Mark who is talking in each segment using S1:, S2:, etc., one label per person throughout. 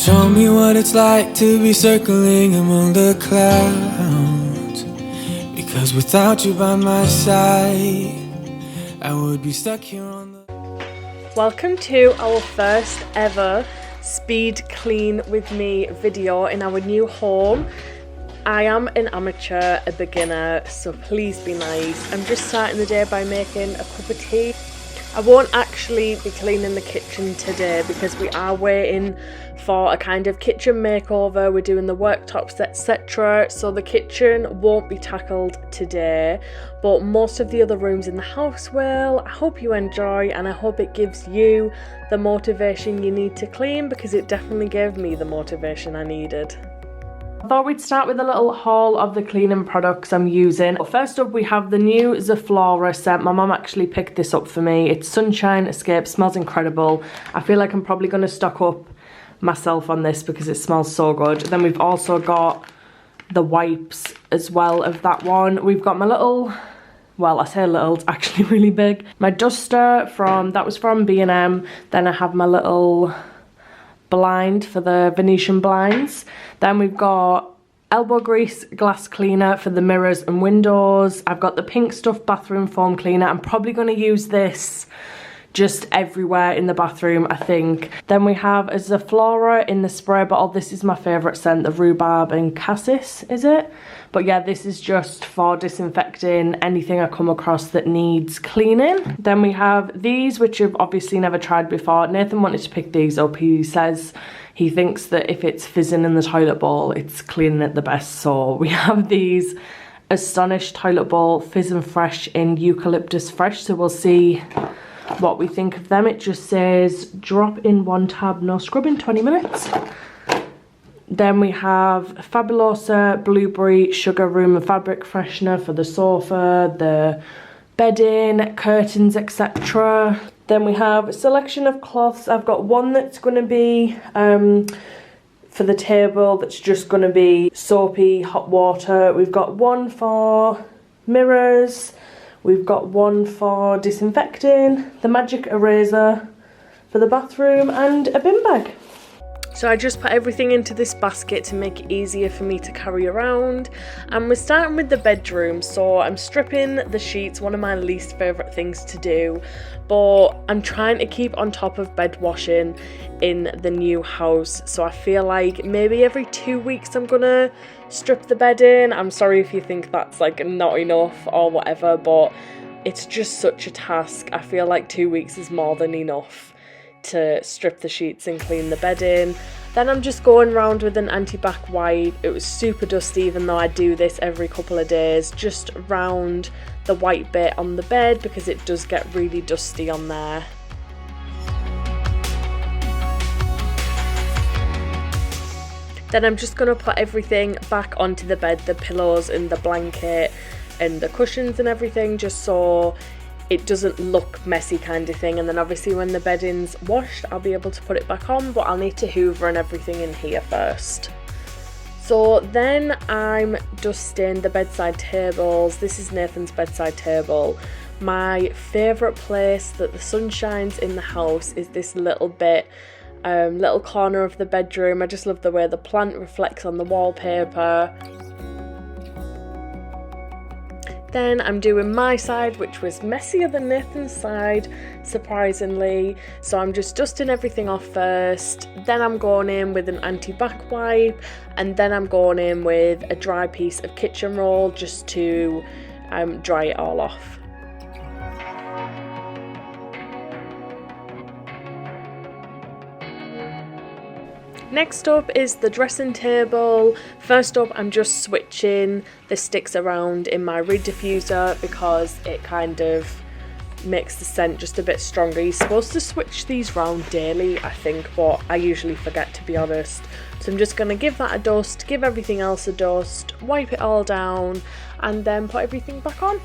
S1: Show me what it's like to be circling among the clouds, because without you by my side, I would be stuck here on the...
S2: Welcome to our first ever speed clean with me video in our new home. I am an amateur, a beginner, so please be nice. I'm just starting the day by making a cup of tea. I won't actually be cleaning the kitchen today because we are waiting for a kind of kitchen makeover. We're doing the worktops, etc. So the kitchen won't be tackled today, but most of the other rooms in the house will. I hope you enjoy, and I hope it gives you the motivation you need to clean, because it definitely gave me the motivation I needed. I thought we'd start with a little haul of the cleaning products I'm using. First up, we have the new Zoflora set. My mum actually picked this up for me. It's Sunshine Escape, smells incredible. I feel like I'm probably going to stock up myself on this because it smells so good. Then we've also got the wipes as well of that one. We've got my little, well, I say little, it's actually really big. My duster that was from B&M. Then I have my little blind for the Venetian blinds. Then we've got elbow grease glass cleaner for the mirrors and windows. I've got the pink stuff bathroom foam cleaner. I'm probably going to use this just everywhere in the bathroom, I think. Then we have a Zoflora in the spray bottle. This is my favourite scent, the rhubarb and cassis, is it? But yeah, this is just for disinfecting anything I come across that needs cleaning. Then we have these, which I've obviously never tried before. Nathan wanted to pick these up. He says he thinks that if it's fizzing in the toilet bowl, it's cleaning it the best. So we have these Astonished Toilet Bowl Fizz and Fresh in Eucalyptus Fresh. So we'll see what we think of them. It just says drop in one tab, no scrubbing, 20 minutes. Then we have Fabulosa Blueberry Sugar Room and Fabric Freshener for the sofa, the bedding, curtains, etc. Then we have a selection of cloths. I've got one that's going to be for the table, that's just going to be soapy hot water. We've got one for mirrors. We've got one for disinfecting, the magic eraser for the bathroom, and a bin bag. So I just put everything into this basket to make it easier for me to carry around. And we're starting with the bedroom. So I'm stripping the sheets, one of my least favourite things to do. But I'm trying to keep on top of bed washing in the new house. So I feel like maybe every 2 weeks I'm gonna strip the bed in. I'm sorry if you think that's like not enough or whatever, but it's just such a task. I feel like 2 weeks is more than enough to strip the sheets and clean the bed in. Then I'm just going around with an anti-bac wipe. It was super dusty, even though I do this every couple of days, just round the white bit on the bed because it does get really dusty on there. Then I'm just going to put everything back onto the bed, the pillows and the blanket and the cushions and everything, just so it doesn't look messy kind of thing. And then obviously when the bedding's washed, I'll be able to put it back on, but I'll need to hoover and everything in here first. So then I'm dusting the bedside tables. This is Nathan's bedside table. My favourite place that the sun shines in the house is this little bit, little corner of the bedroom. I just love the way the plant reflects on the wallpaper. Then I'm doing my side, which was messier than Nathan's side, surprisingly. So I'm just dusting everything off first. Then I'm going in with an anti-bac wipe. And then I'm going in with a dry piece of kitchen roll just to dry it all off. Next up is the dressing table. First up, I'm just switching the sticks around in my reed diffuser because it kind of makes the scent just a bit stronger. You're supposed to switch these round daily, I think, but I usually forget, to be honest. So I'm just going to give that a dust, give everything else a dust, wipe it all down, and then put everything back on.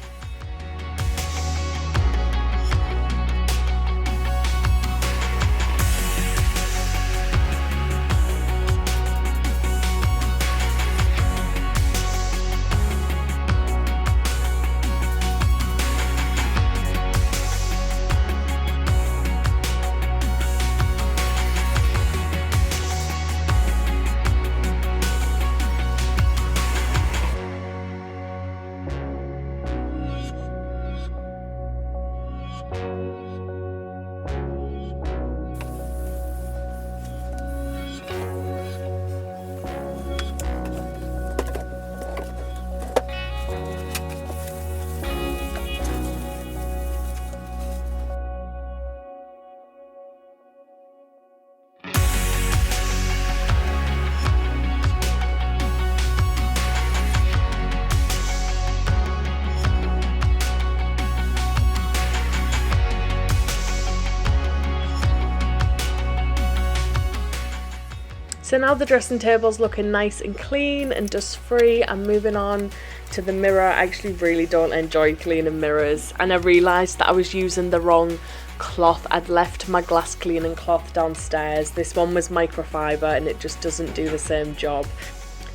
S2: So now the dressing table's looking nice and clean and dust free. I'm moving on to the mirror. I actually really don't enjoy cleaning mirrors, and I realised that I was using the wrong cloth. I'd left my glass cleaning cloth downstairs. This one was microfiber and it just doesn't do the same job.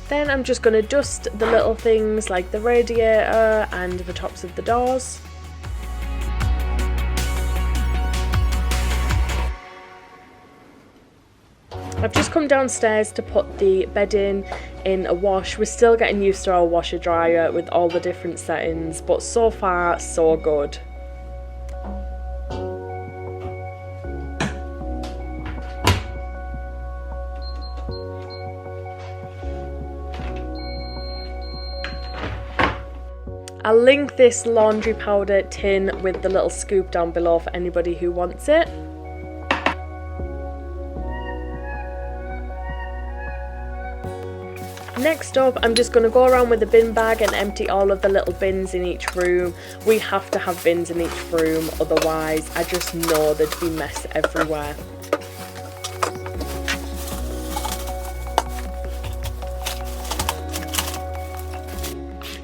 S2: Then I'm just going to dust the little things like the radiator and the tops of the doors. I've just come downstairs to put the bedding in a wash. We're still getting used to our washer dryer with all the different settings, but so far so good. I'll link this laundry powder tin with the little scoop down below for anybody who wants it. Next up, I'm just going to go around with a bin bag and empty all of the little bins in each room. We have to have bins in each room, otherwise I just know there'd be mess everywhere.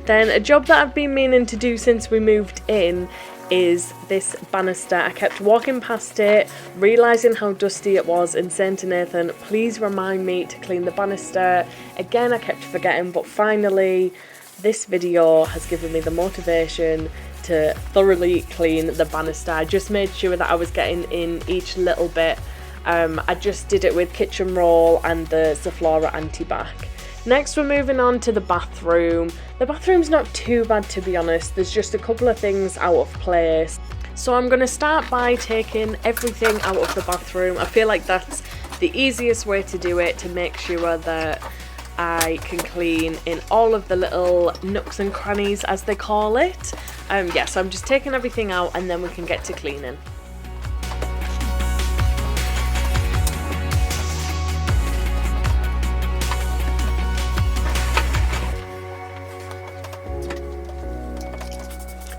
S2: Then a job that I've been meaning to do since we moved in is this banister. I kept walking past it, realising how dusty it was and saying to Nathan, please remind me to clean the banister. Again, I kept forgetting, but finally this video has given me the motivation to thoroughly clean the banister. I just made sure that I was getting in each little bit. I just did it with kitchen roll and the Zoflora anti-bac. Next we're moving on to the bathroom. The bathroom's not too bad, to be honest. There's just a couple of things out of place. So I'm going to start by taking everything out of the bathroom. I feel like that's the easiest way to do it, to make sure that I can clean in all of the little nooks and crannies, as they call it. So I'm just taking everything out and then we can get to cleaning.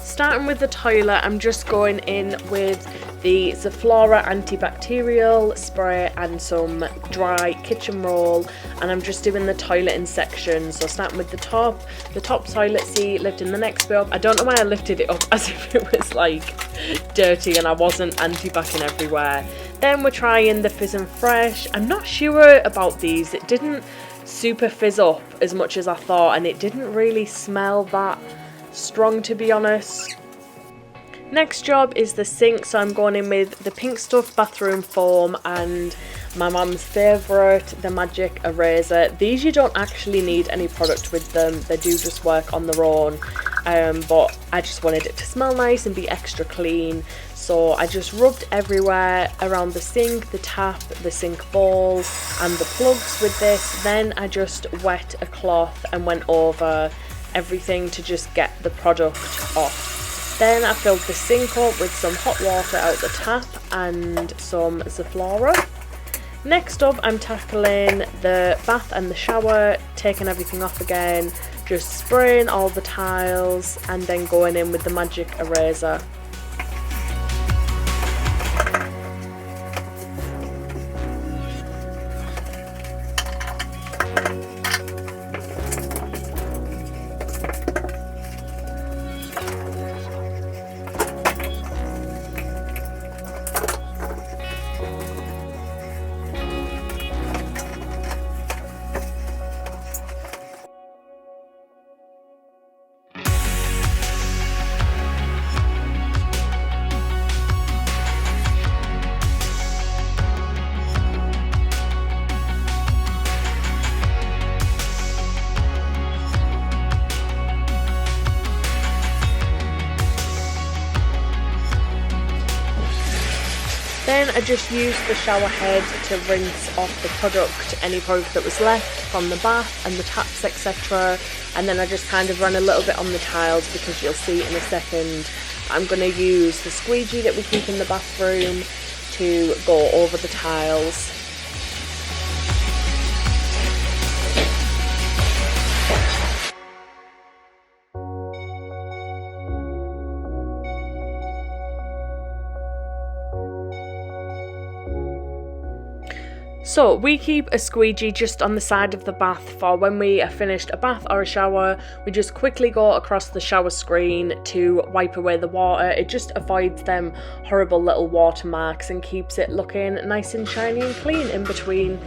S2: Starting with the toilet, I'm just going in with the Zoflora antibacterial spray and some dry kitchen roll, and I'm just doing the toilet in sections. So starting with the top toilet seat, lifting the next bit up. I don't know why I lifted it up as if it was like dirty and I wasn't anti-backing everywhere. Then we're trying the Fizz and Fresh. I'm not sure about these. It didn't super fizz up as much as I thought, and it didn't really smell that strong, to be honest. Next job is the sink, so I'm going in with the Pink Stuff bathroom foam and my mum's favourite, the Magic Eraser. These you don't actually need any product with them, they do just work on their own, but I just wanted it to smell nice and be extra clean, so I just rubbed everywhere around the sink, the tap, the sink bowl and the plugs with this. Then I just wet a cloth and went over everything to just get the product off. Then I filled the sink up with some hot water out the tap and some Zoflora. Next up, I'm tackling the bath and the shower, taking everything off again, just spraying all the tiles and then going in with the Magic Eraser. Then I just used the shower head to rinse off the product, any product that was left from the bath and the taps, etc. And then I just kind of ran a little bit on the tiles, because you'll see in a second I'm going to use the squeegee that we keep in the bathroom to go over the tiles. So we keep a squeegee just on the side of the bath for when we are finished a bath or a shower. We just quickly go across the shower screen to wipe away the water. It just avoids them horrible little watermarks and keeps it looking nice and shiny and clean in between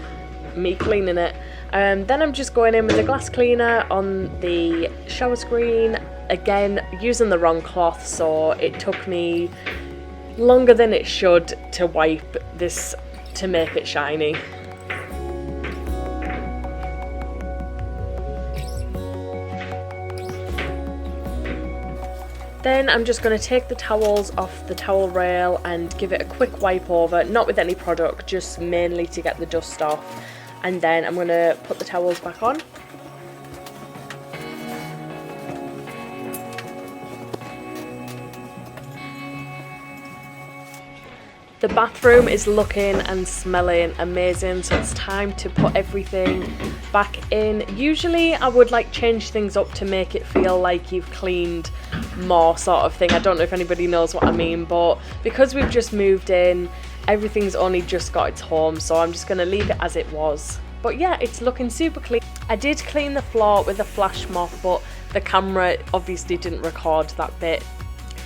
S2: me cleaning it. Then I'm just going in with a glass cleaner on the shower screen, again using the wrong cloth, so it took me longer than it should to wipe this to make it shiny. Then I'm just going to take the towels off the towel rail and give it a quick wipe over, not with any product, just mainly to get the dust off. And then I'm going to put the towels back on. The bathroom is looking and smelling amazing, so it's time to put everything back in. Usually I would like change things up to make it feel like you've cleaned more, sort of thing. I don't know if anybody knows what I mean, but because we've just moved in, everything's only just got its home, so I'm just going to leave it as it was. But yeah, it's looking super clean. I did clean the floor with a flash mop, but the camera obviously didn't record that bit.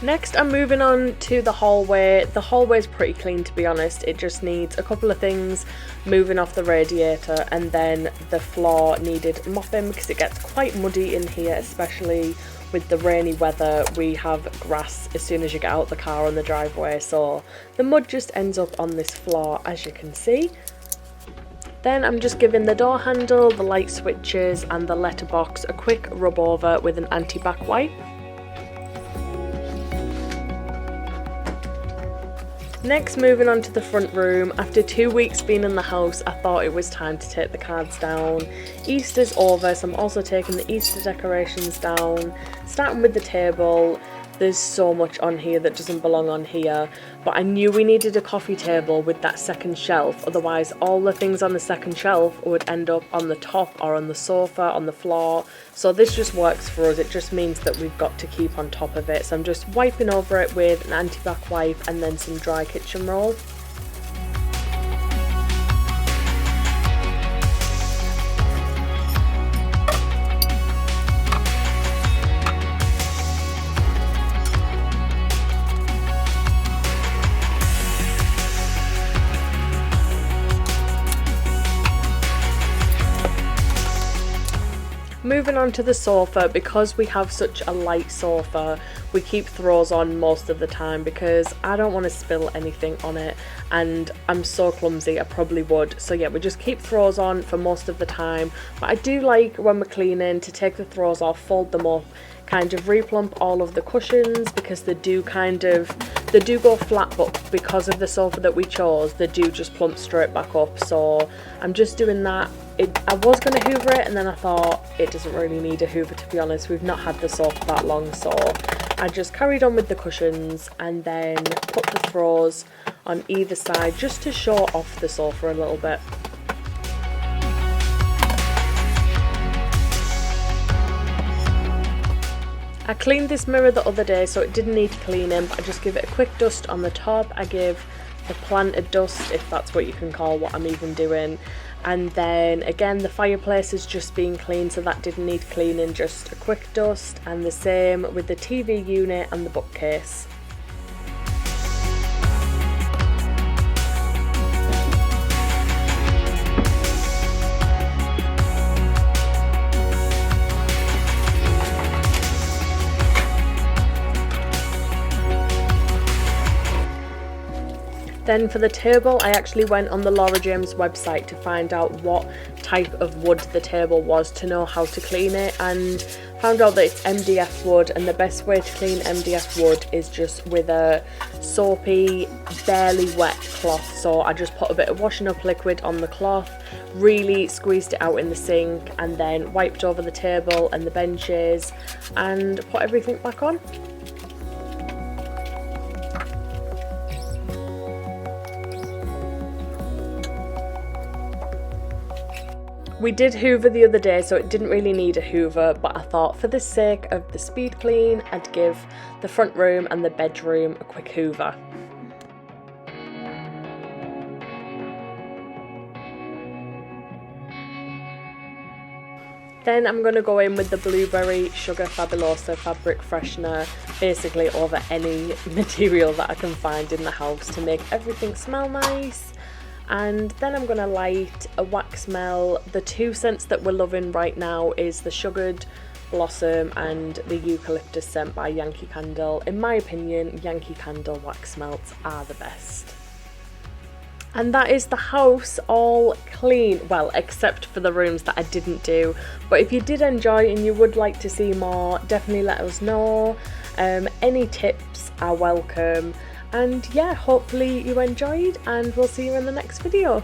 S2: Next, I'm moving on to the hallway. The hallway's pretty clean, to be honest. It just needs a couple of things moving off the radiator, and then the floor needed mopping because it gets quite muddy in here, especially with the rainy weather. We have grass as soon as you get out the car on the driveway, so the mud just ends up on this floor, as you can see. Then I'm just giving the door handle, the light switches and the letterbox a quick rub over with an anti-bac wipe. Next, moving on to the front room. After 2 weeks being in the house, I thought it was time to take the cards down. Easter's over, so I'm also taking the Easter decorations down. Starting with the table. There's so much on here that doesn't belong on here, but I knew we needed a coffee table with that second shelf, otherwise all the things on the second shelf would end up on the top or on the sofa, on the floor. So this just works for us. It just means that we've got to keep on top of it. So I'm just wiping over it with an anti-bac wipe and then some dry kitchen roll. Moving on to the sofa, because we have such a light sofa, we keep throws on most of the time because I don't want to spill anything on it, and I'm so clumsy I probably would. So yeah, we just keep throws on for most of the time, but I do like when we're cleaning to take the throws off, fold them up, kind of replump all of the cushions because they do go flat, but because of the sofa that we chose, they do just plump straight back up. So I'm just doing that. I was going to hoover it, and then I thought it doesn't really need a hoover, to be honest. We've not had the sofa that long, so I just carried on with the cushions and then put the throws on either side just to show off the sofa a little bit. I cleaned this mirror the other day, so it didn't need cleaning, but I just give it a quick dust on the top. I give the planted dust, if that's what you can call what I'm even doing. And then again, the fireplace is just being cleaned, so that didn't need cleaning, just a quick dust. And the same with the TV unit and the bookcase. Then for the table, I actually went on the Laura James website to find out what type of wood the table was to know how to clean it, and found out that it's MDF wood, and the best way to clean MDF wood is just with a soapy, barely wet cloth. So I just put a bit of washing up liquid on the cloth, really squeezed it out in the sink, and then wiped over the table and the benches and put everything back on. We did hoover the other day, so it didn't really need a hoover, but I thought for the sake of the speed clean, I'd give the front room and the bedroom a quick hoover. Then I'm going to go in with the Blueberry Sugar Fabuloso fabric freshener, basically over any material that I can find in the house to make everything smell nice. And then I'm going to light a wax melt. The two scents that we're loving right now is the Sugared Blossom and the Eucalyptus scent by Yankee Candle. In my opinion, Yankee Candle wax melts are the best. And that is the house all clean, well, except for the rooms that I didn't do. But if you did enjoy and you would like to see more, definitely let us know. Any tips are welcome. And yeah, hopefully you enjoyed, and we'll see you in the next video.